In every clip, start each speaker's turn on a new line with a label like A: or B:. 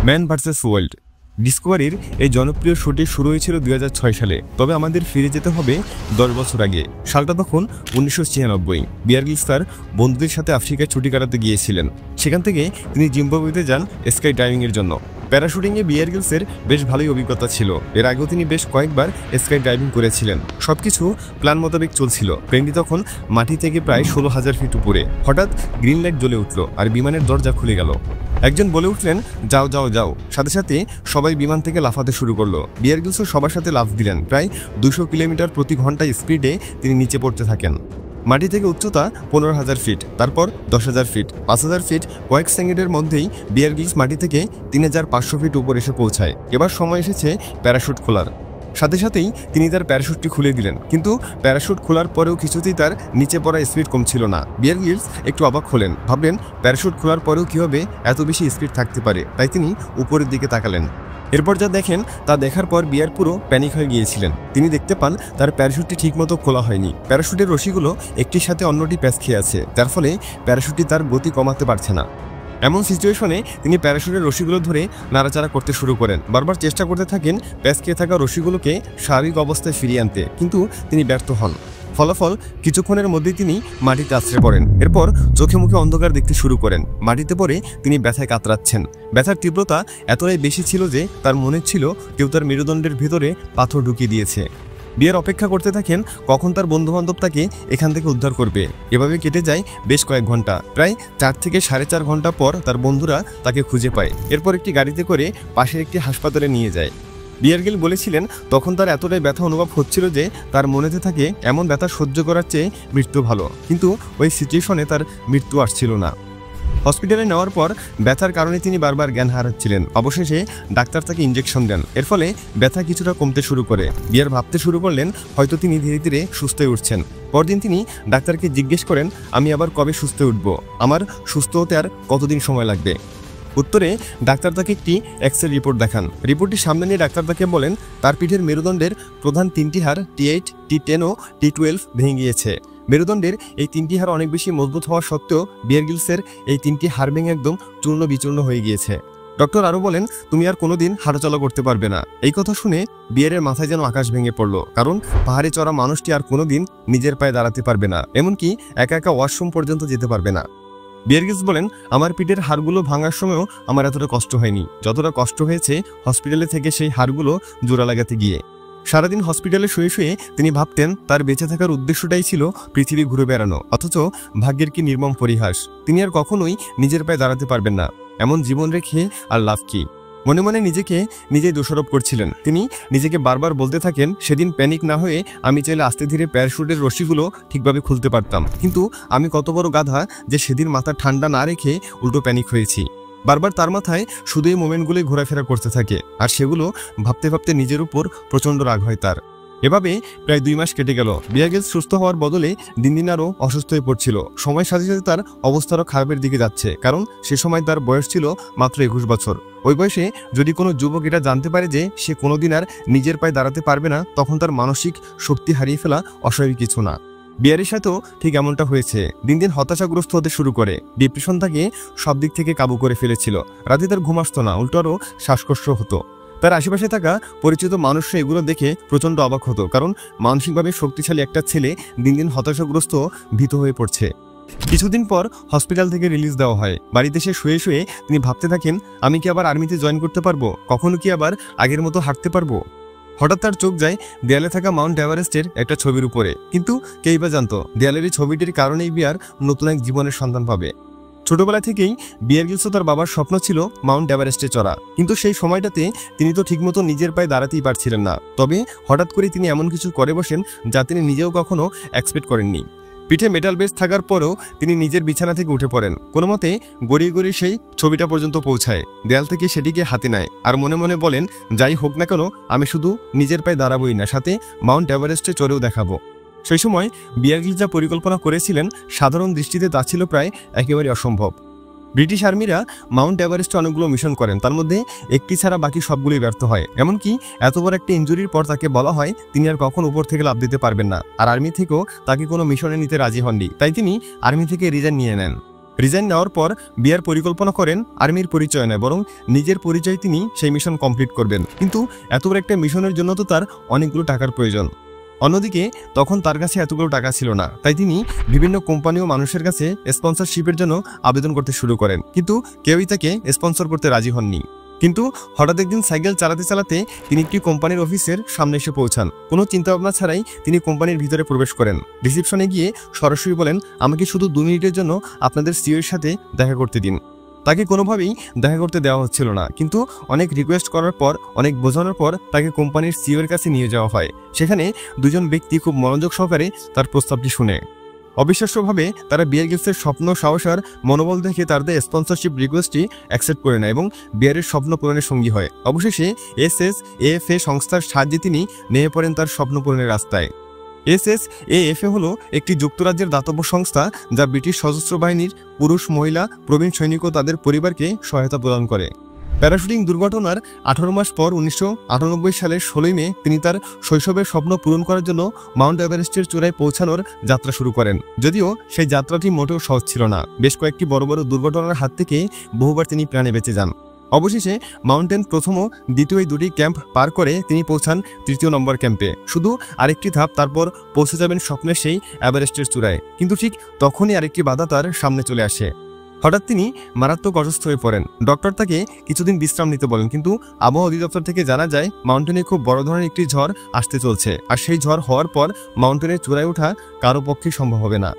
A: Man versus wild ডিসকভারির এই জনপ্রিয় শোটি শুরু হয়েছিল 2006 সালে। তবে আমাদের ফিরে যেতে হবে 10 বছর আগে। সালটা তখন 1996। বিয়ার গ্রিলস তার বন্ধুদের সাথে আফ্রিকায় ছুটি কাটাতে গিয়েছিলেন। সেখান থেকে তিনি জিম্বাবুয়েতে যান স্কাই ডাইভিংয়ের জন্য। প্যারাশুটিংয়ে বিয়ার গ্রিলসের বেশ ভালোই অভিজ্ঞতা ছিল। এর আগেও তিনি বেশ কয়েকবার স্কাই ডাইভিং করেছিলেন। সবকিছু প্ল্যান মোতাবেক চলছিল। প্লেনটি তখন মাটি থেকে প্রায় 16,000 ফিট উপরে। হঠাৎ গ্রিন লাইট জ্বলে উঠল আর বিমানের দরজা খুলে গেল। একজন বলে উঠলেন, যাও যাও যাও। সাথে সাথে সবাই বিমান থেকে লাফাতে শুরু করলো। বিয়ার গ্রিলসও সবার সাথে লাফ দিলেন। প্রায় 200 কিলোমিটার প্রতি ঘন্টায় স্পিডে তিনি নিচে পড়তে থাকেন। মাটি থেকে উচ্চতা 15,000 ফিট, তারপর 10,000 ফিট, 5,000 ফিট। কয়েক সেকেন্ডের মধ্যেই বিয়ার গ্রিলস মাটি থেকে 3,500 ফিট উপর এসে পৌঁছায়। এবার সময় এসেছে প্যারাশুট খোলার। সাথে সাথেই তিনি তার প্যারাশুটটি খুলে দিলেন, কিন্তু প্যারাশুট খোলার পরেও কিছুতেই তার নিচে পড়া স্পিড কমছিল না। বিয়ার গ্রিলস একটু অবাক হলেন, ভাবলেন প্যারাশুট খোলার পরেও কীভাবে এত বেশি স্পিড থাকতে পারে। তাই তিনি উপরের দিকে তাকালেন। এরপর যা দেখেন তা দেখার পর বিয়ার পুরো প্যানিক হয়ে গিয়েছিলেন। তিনি দেখতে পান তার প্যারাশুটটি ঠিকমতো খোলা হয়নি। প্যারাশুটের রশিগুলো একটির সাথে অন্যটি প্যাঁচ খেয়ে আছে, যার ফলে প্যারাশুটটি তার গতি কমাতে পারছে না। এমন সিচুয়েশনে তিনি প্যারাশুটের রশিগুলো ধরে নাড়াচাড়া করতে শুরু করেন। বারবার চেষ্টা করতে থাকেন প্যাঁচ খেয়ে থাকা রশিগুলোকে স্বাভাবিক অবস্থায় ফিরিয়ে আনতে, কিন্তু তিনি ব্যর্থ হন। ফলাফল কিছুক্ষণের মধ্যেই তিনি মাটিতে আছড়ে পড়েন। এরপর চোখে মুখে অন্ধকার দেখতে শুরু করেন। মাটিতে পড়ে তিনি ব্যথায় কাতরাচ্ছেন। ব্যথার তীব্রতা এতটাই বেশি ছিল যে তার মনে ছিল কেউ তার মেরুদণ্ডের ভেতরে পাথর ঢুকিয়ে দিয়েছে। বিয়ার অপেক্ষা করতে থাকেন কখন তার বন্ধুবান্ধব তাকে এখান থেকে উদ্ধার করবে। এভাবে কেটে যায় বেশ কয়েক ঘন্টা। প্রায় 4 থেকে 4.5 ঘন্টা পর তার বন্ধুরা তাকে খুঁজে পায়। এরপর একটি গাড়িতে করে পাশের একটি হাসপাতালে নিয়ে যায়। বিয়ার গ্রিলস বলেছিলেন তখন তার এতটাই ব্যথা অনুভব হচ্ছিল যে তার মনেতে থাকে এমন ব্যথা সহ্য করার চেয়ে মৃত্যু ভালো। কিন্তু ওই সিচুয়েশনে তার মৃত্যু আসছিল না। হসপিটালে নেওয়ার পর ব্যথার কারণে তিনি বারবার জ্ঞান হারাচ্ছিলেন। অবশেষে ডাক্তার তাকে ইঞ্জেকশন দেন। এর ফলে ব্যথা কিছুটা কমতে শুরু করে। বিয়ার ভাবতে শুরু করলেন হয়তো তিনি ধীরে ধীরে সুস্থ হয়ে উঠছেন। পরদিন তিনি ডাক্তারকে জিজ্ঞেস করেন, আমি আবার কবে সুস্থ উঠব? আমার সুস্থ হতে আর কতদিন সময় লাগবে? উত্তরে ডাক্তার তাকে একটি এক্স-রে রিপোর্ট দেখান। রিপোর্টটি সামনে নিয়ে ডাক্তার তাকে বলেন তার পিঠের মেরুদণ্ডের প্রধান 3টি হাড় T8, T10 ও T12 ভেঙে গিয়েছে। মেরুদণ্ডের এই 3টি হাড় অনেক বেশি মজবুত হওয়া সত্ত্বেও বিয়ার গ্রিলসের এই 3টি হাড় ভেঙে একদম চূর্ণ বিচূর্ণ হয়ে গিয়েছে। ডক্টর আরও বলেন তুমি আর কোনোদিন হাঁটাচলা করতে পারবে না। এই কথা শুনে বিয়ারের মাথায় যেন আকাশ ভেঙে পড়ল, কারণ পাহাড়ে চড়া মানুষটি আর কোনোদিন নিজের পায়ে দাঁড়াতে পারবে না, এমনকি একা একা ওয়াশরুম পর্যন্ত যেতে পারবে না। বিয়ার গ্রিলস বলেন আমার পিঠের হাড়গুলো ভাঙার সময়ও আমার এতটা কষ্ট হয়নি যতটা কষ্ট হয়েছে হসপিটালে থেকে সেই হাড়গুলো জোড়া লাগাতে গিয়ে। সারাদিন হসপিটালে শুয়ে শুয়ে তিনি ভাবতেন তার বেঁচে থাকার উদ্দেশ্যটাই ছিল পৃথিবী ঘুরে বেড়ানো, অথচ ভাগ্যের কি নির্মম পরিহাস। তিনি আর কখনোই নিজের পায়ে দাঁড়াতে পারবেন না। এমন জীবন রেখে আর লাভ কি? মনে মনে নিজেকে নিজেই দোষারোপ করছিলেন। তিনি নিজেকে বারবার বলতে থাকেন সেদিন প্যানিক না হয়ে আমি চাইলে আস্তে ধীরে প্যারাশুটের রশিগুলো ঠিকভাবে খুলতে পারতাম, কিন্তু আমি কত বড় গাধা যে সেদিন মাথা ঠান্ডা না রেখে উল্টো প্যানিক হয়েছি। বারবার তার মাথায় শুধু এই মোমেন্টগুলোই ঘোরাফেরা করতে থাকে, আর সেগুলো ভাবতে ভাবতে নিজের উপর প্রচণ্ড রাগ হয় তার। এভাবে প্রায় 2 মাস কেটে গেল। বিয়ার গ্রিলস সুস্থ হওয়ার বদলে দিন দিন আরও অসুস্থ হয়ে পড়ছিল। সময়ের সাথে সাথে তার অবস্থারও খারাপের দিকে যাচ্ছে, কারণ সে সময় তার বয়স ছিল মাত্র 21 বছর। ওই বয়সে যদি কোনো যুবক এটা জানতে পারে যে সে কোনোদিন আর নিজের পায়ে দাঁড়াতে পারবে না, তখন তার মানসিক শক্তি হারিয়ে ফেলা অস্বাভাবিক কিছু না। বিয়ারের সাথেও ঠিক এমনটা হয়েছে। দিন দিন হতাশাগ্রস্ত হতে শুরু করে। ডিপ্রেশন তাকে সব দিক থেকে কাবু করে ফেলেছিল। রাতে তার ঘুম আসতো না, উল্টো আরও শ্বাসকষ্ট হতো। তার আশেপাশে থাকা পরিচিত মানুষরা এগুলো দেখে প্রচণ্ড অবাক হতো, কারণ মানসিকভাবে শক্তিশালী একটা ছেলে দিন দিন হতাশাগ্রস্ত ভীত হয়ে পড়ছে। কিছুদিন পর হসপিটাল থেকে রিলিজ দেওয়া হয়। বাড়িতে সে শুয়ে শুয়ে তিনি ভাবতে থাকেন আমি কি আবার আর্মিতে জয়েন করতে পারবো? কখনো কি আবার আগের মতো হাঁটতে পারবো? হঠাৎ তার চোখ যায় দেয়ালে থাকা মাউন্ট এভারেস্টের একটা ছবির উপরে। কিন্তু কেই বা জানতো দেয়ালের এই ছবিটির কারণেই বিয়ার নতুন এক জীবনের সন্ধান পাবে। ছোটবেলা থেকেই বিয়ার গ্রিলসও তার বাবার স্বপ্ন ছিল মাউন্ট এভারেস্টে চড়া, কিন্তু সেই সময়টাতে তিনি তো ঠিকমতো নিজের পায়ে দাঁড়াতেই পারছিলেন না। তবে হঠাৎ করে তিনি এমন কিছু করে বসেন যা তিনি নিজেও কখনো এক্সপেক্ট করেননি। পিঠে মেটাল বেস থাকার পরেও তিনি নিজের বিছানা থেকে উঠে পড়েন। কোনো মতে গড়িয়ে গড়িয়ে সেই ছবিটা পর্যন্ত পৌঁছায়। দেয়াল থেকে সেটিকে হাতে নেয় আর মনে মনে বলেন যাই হোক না কেন আমি শুধু নিজের পায়ে দাঁড়াবোই না, সাথে মাউন্ট এভারেস্টে চড়েও দেখাবো। সেই সময় বিয়ার গ্রিলস যা পরিকল্পনা করেছিলেন সাধারণ দৃষ্টিতে তা ছিল প্রায় একেবারে অসম্ভব। ব্রিটিশ আর্মিরা মাউন্ট এভারেস্টে অনেকগুলো মিশন করেন, তার মধ্যে একটি ছাড়া বাকি সবগুলোই ব্যর্থ হয়। এমনকি এত বড় একটা ইনজুরির পর তাকে বলা হয় তিনি আর কখন উপর থেকে লাফ দিতে পারবেন না, আর আর্মি থেকেও তাকে কোনো মিশনে নিতে রাজি হননি। তাই তিনি আর্মি থেকে রিজাইন নিয়ে নেন। রিজাইন নেওয়ার পর বিয়ার পরিকল্পনা করেন আর্মির পরিচয় নয়, বরং নিজের পরিচয় তিনি সেই মিশন কমপ্লিট করবেন। কিন্তু এত বড় একটা মিশনের জন্য তো তার অনেকগুলো টাকার প্রয়োজন। অন্যদিকে তখন তার কাছে এতগুলো টাকা ছিল না, তাই তিনি বিভিন্ন কোম্পানি ও মানুষের কাছে স্পন্সরশিপের জন্য আবেদন করতে শুরু করেন, কিন্তু কেউই তাকে স্পন্সর করতে রাজি হননি। কিন্তু হঠাৎ একদিন সাইকেল চালাতে চালাতে তিনি একটি কোম্পানির অফিসের সামনে এসে পৌঁছান। কোনো চিন্তাভাবনা ছাড়াই তিনি কোম্পানির ভিতরে প্রবেশ করেন। রিসেপশনে গিয়ে সরাসরি বলেন, আমাকে শুধু 2 মিনিটের জন্য আপনাদের সিইওর সাথে দেখা করতে দিন। তাকে কোনোভাবেই দেখা করতে দেওয়া হচ্ছিল না, কিন্তু অনেক রিকোয়েস্ট করার পর, অনেক বোঝানোর পর তাকে কোম্পানির সিইওর কাছে নিয়ে যাওয়া হয়। সেখানে দুজন ব্যক্তি খুব মনোযোগ সহকারে তার প্রস্তাবটি শুনে। অবিশ্বাস্যভাবে তারা বিয়ার গ্রিলসের স্বপ্ন, সাহস আর মনোবল দেখে তাদের স্পন্সরশিপ রিকোয়েস্টটি অ্যাকসেপ্ট করে নেয় এবং বিয়ারের স্বপ্ন পূরণের সঙ্গী হয়। অবশেষে SSAFA সংস্থার সাহায্যে তিনি নেমে পড়েন তার স্বপ্ন পূরণের রাস্তায়। SSAFA হলো একটি যুক্তরাজ্যের দাতব্য সংস্থা যা ব্রিটিশ সশস্ত্র বাহিনীর পুরুষ, মহিলা, প্রবীণ সৈনিক ও তাদের পরিবারকে সহায়তা প্রদান করে। প্যারাশুটিং দুর্ঘটনার 18 মাস পর 1998 সালের 16 মে তিনি তার শৈশবের স্বপ্ন পূরণ করার জন্য মাউন্ট এভারেস্টের চূড়ায় পৌঁছানোর যাত্রা শুরু করেন। যদিও সেই যাত্রাটি মোটেও সহজ ছিল না। বেশ কয়েকটি বড় বড় দুর্ঘটনার হাত থেকে বহুবার তিনি প্রাণে বেঁচে যান। অবশেষে মাউন্টেন প্রথম ও দ্বিতীয় এই 2টি ক্যাম্প পার করে তিনি পৌঁছান 3য় নম্বর ক্যাম্পে। শুধু আরেকটি ধাপ, তারপর পৌঁছে যাবেন স্বপ্নের সেই এভারেস্টের চূড়ায়। কিন্তু ঠিক তখনই আরেকটি বাধা তার সামনে চলে আসে। হঠাৎ তিনি মারাত্মক অসুস্থ হয়ে পড়েন। ডক্টর তাকে কিছুদিন বিশ্রাম নিতে বলেন, কিন্তু আবহাওয়া অধিদপ্তর থেকে জানা যায় মাউন্টেনে খুব বড় ধরনের একটি ঝড় আসতে চলছে, আর সেই ঝড় হওয়ার পর মাউন্টেনের চূড়ায় ওঠা কারো পক্ষে সম্ভব হবে না।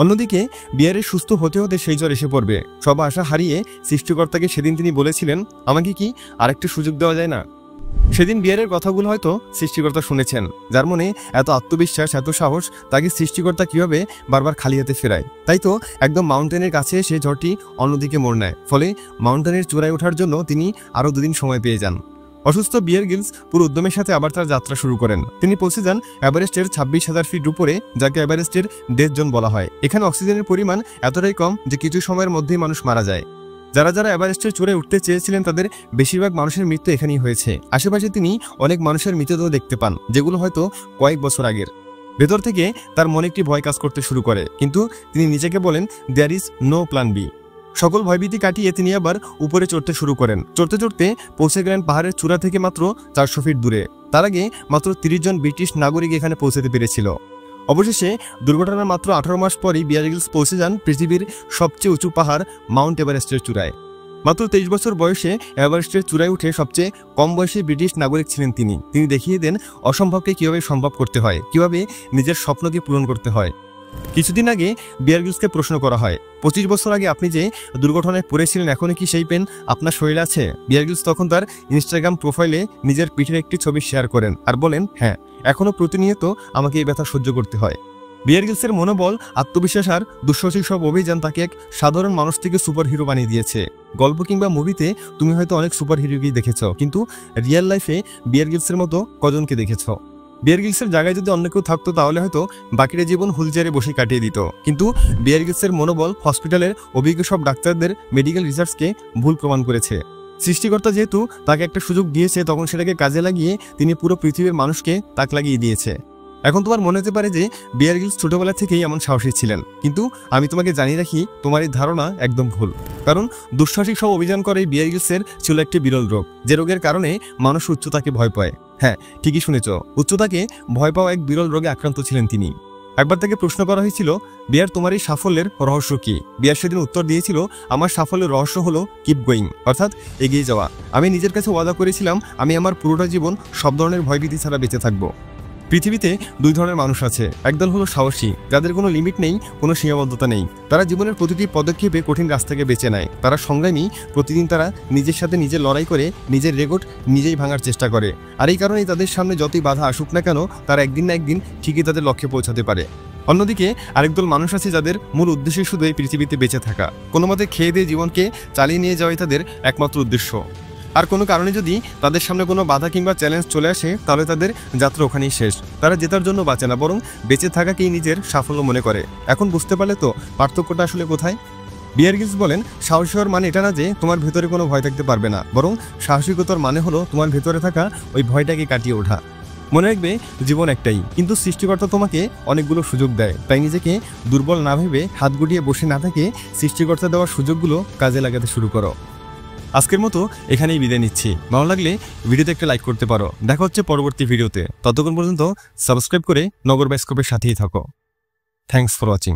A: অন্যদিকে বিয়ারের সুস্থ হতে হতে সেই ঝড় এসে পড়বে। সব আশা হারিয়ে সৃষ্টিকর্তাকে সেদিন তিনি বলেছিলেন, আমাকে কি আরেকটি সুযোগ দেওয়া যায় না? সেদিন বিয়ারের কথাগুলো হয়তো সৃষ্টিকর্তা শুনেছেন, যার মনে এত আত্মবিশ্বাস, এত সাহস, তাকে সৃষ্টিকর্তা কিভাবে বারবার খালি হাতে ফেরায়। তাই তো একদম মাউন্টেনের কাছে এসে ঝড়টি অন্যদিকে মোড় নেয়। ফলে মাউন্টেনের চূড়ায় ওঠার জন্য তিনি আরও 2 দিন সময় পেয়ে যান। অসুস্থ বিয়ার গ্রিলস পুরো উদ্যমের সাথে আবার তার যাত্রা শুরু করেন। তিনি পৌঁছে যান এভারেস্টের 26,000 ফিট উপরে, যাকে এভারেস্টের ডেথ জোন বলা হয়। এখানে অক্সিজেনের পরিমাণ এতটাই কম যে কিছু সময়ের মধ্যেই মানুষ মারা যায়। যারা যারা এভারেস্টের চূড়ায় উঠতে চেয়েছিলেন তাদের বেশিরভাগ মানুষের মৃত্যু এখানেই হয়েছে। আশেপাশে তিনি অনেক মানুষের মৃতদেহ দেখতে পান, যেগুলো হয়তো কয়েক বছর আগের। ভেতর থেকে তার মনে একটি ভয় কাজ করতে শুরু করে, কিন্তু তিনি নিজেকে বলেন, there is no plan B. সকল ভয়ভীতি কাটিয়ে তিনি আবার উপরে চড়তে শুরু করেন। চড়তে চড়তে পৌঁছে গেলেন পাহাড়ের চূড়া থেকে মাত্র 400 ফিট দূরে। তার আগে মাত্র 30 জন ব্রিটিশ নাগরিক এখানে পৌঁছাতে পেরেছিল। অবশেষে দুর্ঘটনার মাত্র 18 মাস পরই বিয়ার গ্রিলস পৌঁছে যান পৃথিবীর সবচেয়ে উঁচু পাহাড় মাউন্ট এভারেস্টের চূড়ায়। মাত্র 23 বছর বয়সে এভারেস্টের চূড়ায় উঠে সবচেয়ে কম বয়সী ব্রিটিশ নাগরিক ছিলেন তিনি। তিনি দেখিয়ে দেন অসম্ভবকে কিভাবে সম্ভব করতে হয়, কিভাবে নিজের স্বপ্নকে পূরণ করতে হয়। কিছুদিন আগে বিয়ার গ্রিলসকে প্রশ্ন করা হয়, 25 বছর আগে আপনি যে দুর্ঘটনায় পড়েছিলেন, এখনো কি সেই পেন আপনার শরীরে আছে? বিয়ার গ্রিলস তখন তার ইনস্টাগ্রাম প্রোফাইলে নিজের পিঠের একটি ছবি শেয়ার করেন আর বলেন, হ্যাঁ, এখনো প্রতিনিয়ত আমাকে এই ব্যথা সহ্য করতে হয়। বিয়ার গ্রিলসের মনোবল, আত্মবিশ্বাস আর দুঃসাহসিক সব অভিযান তাকে এক সাধারণ মানুষ থেকে সুপার হিরো বানিয়ে দিয়েছে। গল্প কিংবা মুভিতে তুমি হয়তো অনেক সুপার হিরোকেই দেখেছ, কিন্তু রিয়েল লাইফে বিয়ার গ্রিলসের মতো কজনকে দেখেছ? বিয়ার গ্রিলসের জায়গায় যদি অন্য কেউ থাকতো তাহলে হয়তো বাকিটা জীবন হুইলচেয়ারে বসে কাটিয়ে দিত। কিন্তু বিয়ার গ্রিলসের মনোবল হসপিটালের অভিজ্ঞ সব ডাক্তারদের মেডিকেল রিসার্চকে ভুল প্রমাণ করেছে। সৃষ্টিকর্তা যেহেতু তাকে একটা সুযোগ দিয়েছে, তখন সেটাকে কাজে লাগিয়ে তিনি পুরো পৃথিবীর মানুষকে তাক লাগিয়ে দিয়েছে। এখন তোমার মনে হতে পারে যে বিয়ার গ্রিলস ছোটবেলা থেকেই এমন সাহসী ছিলেন, কিন্তু আমি তোমাকে জানিয়ে রাখি, তোমার এই ধারণা একদম ভুল। কারণ দুঃসাহসিক সব অভিযান করে বিয়ার গ্রিলসের ছিল একটি বিরল রোগ, যে রোগের কারণে মানুষ উচ্চতাকে ভয় পায়। হ্যাঁ, ঠিকই শুনেছ, উচ্চতাকে ভয় পাওয়া এক বিরল রোগে আক্রান্ত ছিলেন তিনি। একবার তাকে প্রশ্ন করা হয়েছিল, বিয়ার তোমার এই সাফল্যের রহস্য কি? বিয়ার সেদিন উত্তর দিয়েছিল, আমার সাফল্যের রহস্য হলো কিপ গোয়িং, অর্থাৎ এগিয়ে যাওয়া। আমি নিজের কাছে ওয়াদা করেছিলাম আমি আমার পুরোটা জীবন সব ধরনের ভয়ভীতি ছাড়া বেঁচে থাকবো। পৃথিবীতে 2 ধরনের মানুষ আছে। একদল হলো সাহসী, যাদের কোনো লিমিট নেই, কোনো সীমাবদ্ধতা নেই। তারা জীবনের প্রতিটি পদক্ষেপে কঠিন রাস্তাকে বেছে নেয়। তারা সংগ্রামী, প্রতিদিন তারা নিজের সাথে নিজের লড়াই করে নিজের রেকর্ড নিজেই ভাঙার চেষ্টা করে। আর এই কারণেই তাদের সামনে যতই বাধা আসুক না কেন, তারা একদিন না একদিন ঠিকই তাদের লক্ষ্যে পৌঁছাতে পারে। অন্যদিকে আরেকদল মানুষ আছে যাদের মূল উদ্দেশ্য শুধু এই পৃথিবীতে বেঁচে থাকা। কোনো মতে খেয়ে দিয়ে জীবনকে চালিয়ে নিয়ে যাওয়াই তাদের একমাত্র উদ্দেশ্য। আর কোনো কারণে যদি তাদের সামনে কোনো বাধা কিংবা চ্যালেঞ্জ চলে আসে, তাহলে তাদের যাত্রা ওখানেই শেষ। তারা জেতার জন্য বাঁচে না, বরং বেঁচে থাকাকেই নিজের সাফল্য মনে করে। এখন বুঝতে পারলে তো পার্থক্যটা আসলে কোথায়? বিয়ার গ্রিলস বলেন, সাহসী হওয়ার মানে এটা না যে তোমার ভেতরে কোনো ভয় থাকতে পারবে না, বরং সাহসিকতার মানে হলো তোমার ভেতরে থাকা ওই ভয়টাকে কাটিয়ে ওঠা। মনে রাখবে জীবন একটাই, কিন্তু সৃষ্টিকর্তা তোমাকে অনেকগুলো সুযোগ দেয়। তাই নিজেকে দুর্বল না ভেবে হাত গুটিয়ে বসে না থেকে সৃষ্টিকর্তা দেওয়ার সুযোগগুলো কাজে লাগাতে শুরু করো। আজকের মতো এখানেই বিদায় নিচ্ছি। ভালো লাগলে ভিডিওতে একটা লাইক করতে পারো। দেখা হচ্ছে পরবর্তী ভিডিওতে। ততক্ষণ পর্যন্ত সাবস্ক্রাইব করে নগর বায়োস্কোপের সাথেই থাকো। Thanks for watching.